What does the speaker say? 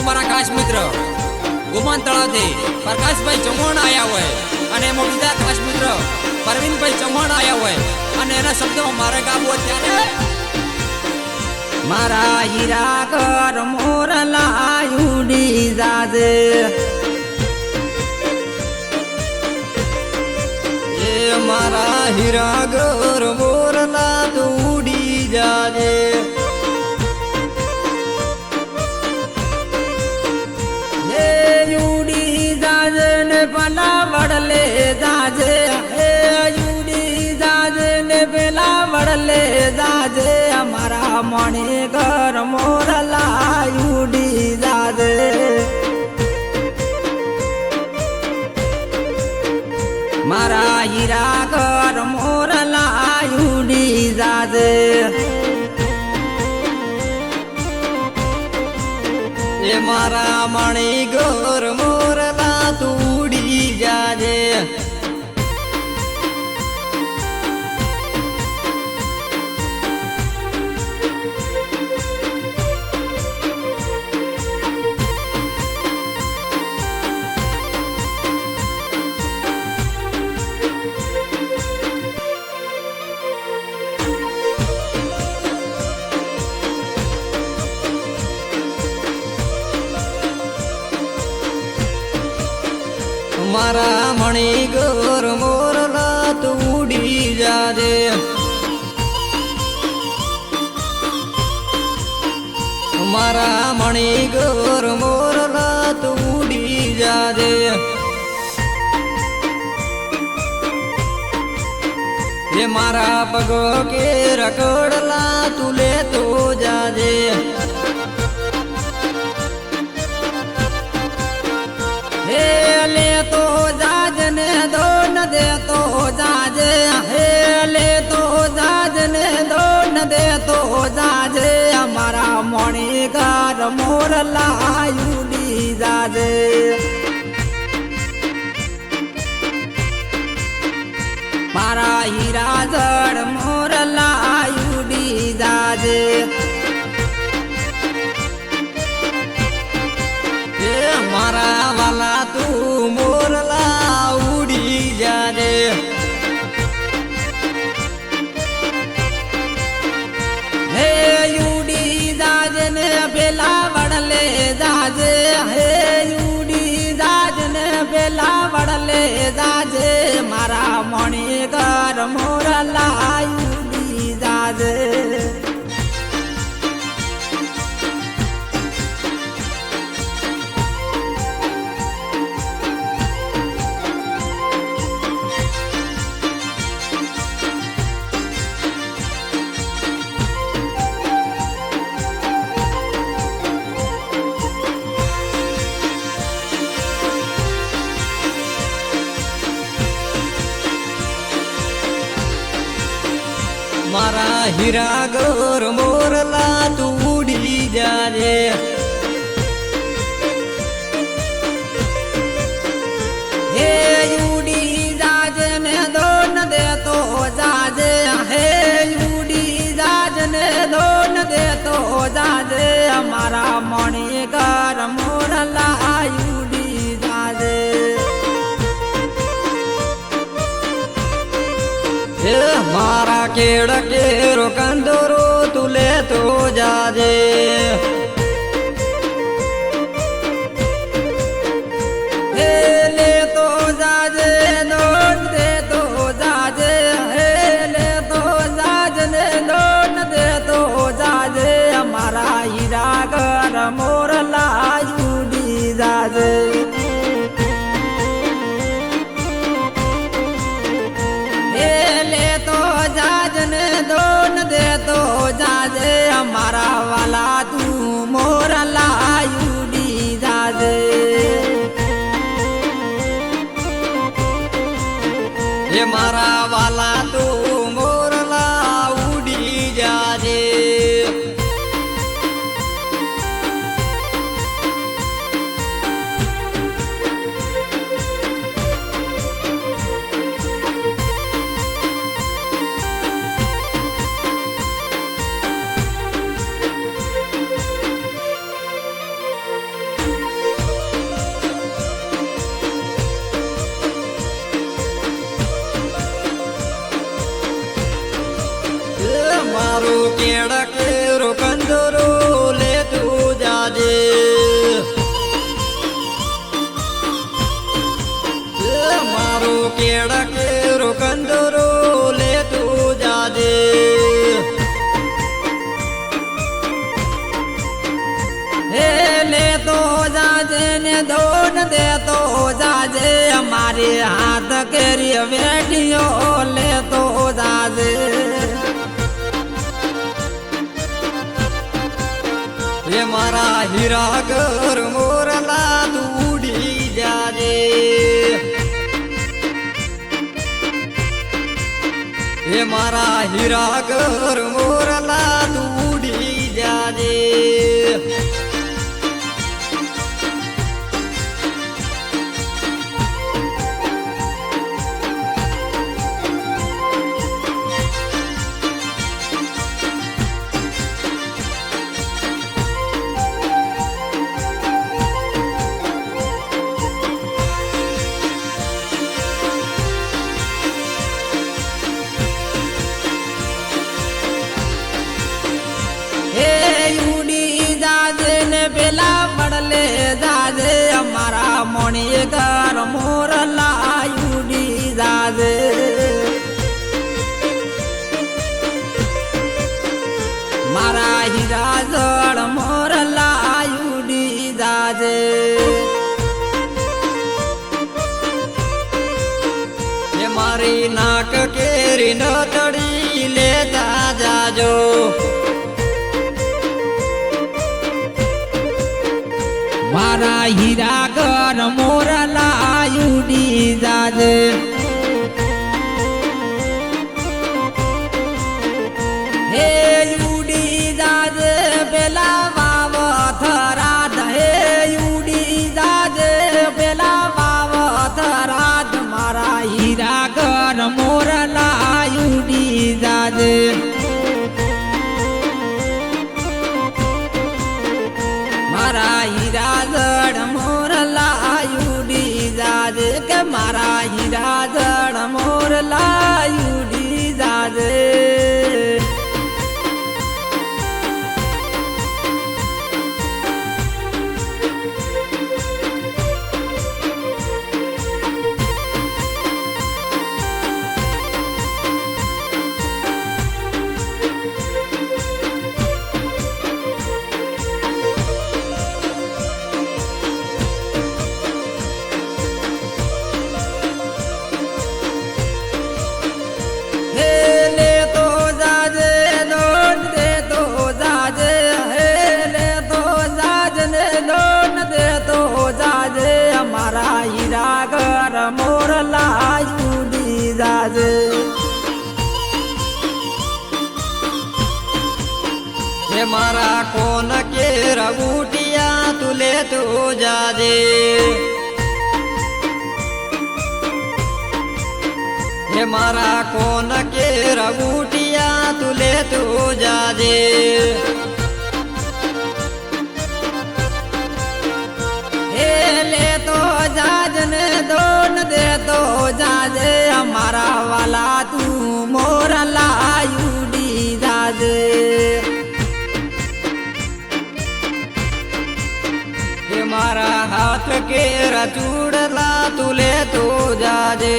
અમારા ખાસ મિત્ર ગુમાન તળાવથી પ્રકાશભાઈ ચૌહાણ આવ્યા હોય અને એમાં બીજા ખાસ મિત્ર પરવીનભાઈ ચૌહાણ આવ્યા હોય અને એના શબ્દો મારે ગાવું અત્યારે મારા હીરા ઘર મોરલા ઉડી જાજે એ મારા હીરા ઘર મોરલા ઉડી જાજે ભલા વડલે જાજે હે યુડી જાજે ને પેલા વડલે જાજે અમારા મણે ઘર મોરલા યુડી જાજે મારા હીરા ઘર મોરલા યુડી જાજે એ મારા મણી ઘર મોરલા તુડી જાજે મારા મણી ઘર મોરલા તુડી જાજે મારા મણી ઘર મોરલા તુડી જાજે જે મારા પગો કે રકડલા તું લેતો જાજે ले तो जाजने दो न दे तो जाजे हे ले तो जाजने दो न दे तो जाजे हमारा मणि घर मोरला युडी जाजे मारा हीरा जड़ मोरला युडी जाजे મારા વાલા તું મોરલા ઉડી જાજે હે યુડી જાજે ને પેલા વડલે જાજે હે યુડી જાજે ને પેલા વડલે જાજે મારા મણી ઘર મોરલા યુડી જાજે મારા હીરા ઘર મોરલા તુડી જાજે હે યુડી જાજે ને દો ન દે તો જાજે હે યુડી જાજે ને દો ન દે તો જાજે અમારા મણી ઘર મોરલા યુડી જાજે મારા કેળ કેરો કંદોરો તું લેતો જાજે હે લે તો જાજે દોન દે તો જાજે હે લે તો જાજે ને દોન દે તો જાજે અમારા હીરા ઘર મોરલા યુડી જાજે દો ન દે તો જાજે અમારા વાલા દોન દેતો જાજે અમારી હાથ કેરી વેઠીઓ લેતો જાજે એ મારા હીરા ઘર મોરલા ઉડી જાજે એ મારા હીરા ઘર મોરલા ઉડી જાજે પેલા પડલે જાજે અમારા મોણી ઘર મોરલા ઉડી જાજે મારા હીરા જળ મોરલા ઉડી જાજે એ મારી નાક કેરી ન તડી લેતા જાજો મારા હીરા ઘર મોરલા ઉડી જાજે હે ઉડી જાજે પેલા વાવ થરાદ હે ઉડી જાજે પેલા વાવ થરાદ મારા હીરા ઘર મોરલા ઉડી જાજે મારા હીરા જળ મોરલા ઉડી જાજે કે મારા હીરા જળ મોરલા ઉડી જાજે મારા હીરા ઘર મોરલા ઉડી જાજે એ મારા કોન કેર ઉટિયા તુલે તો જાજે એ મારા કોન કેર ઉટિયા તુલે તો જાજે લેતો જાજને દોન દેતો જાજે અમારા વાલા તું મોરલા ઉડી જાજે એ મારા હાથ કેરા ચૂડલા તુલે તો જાજે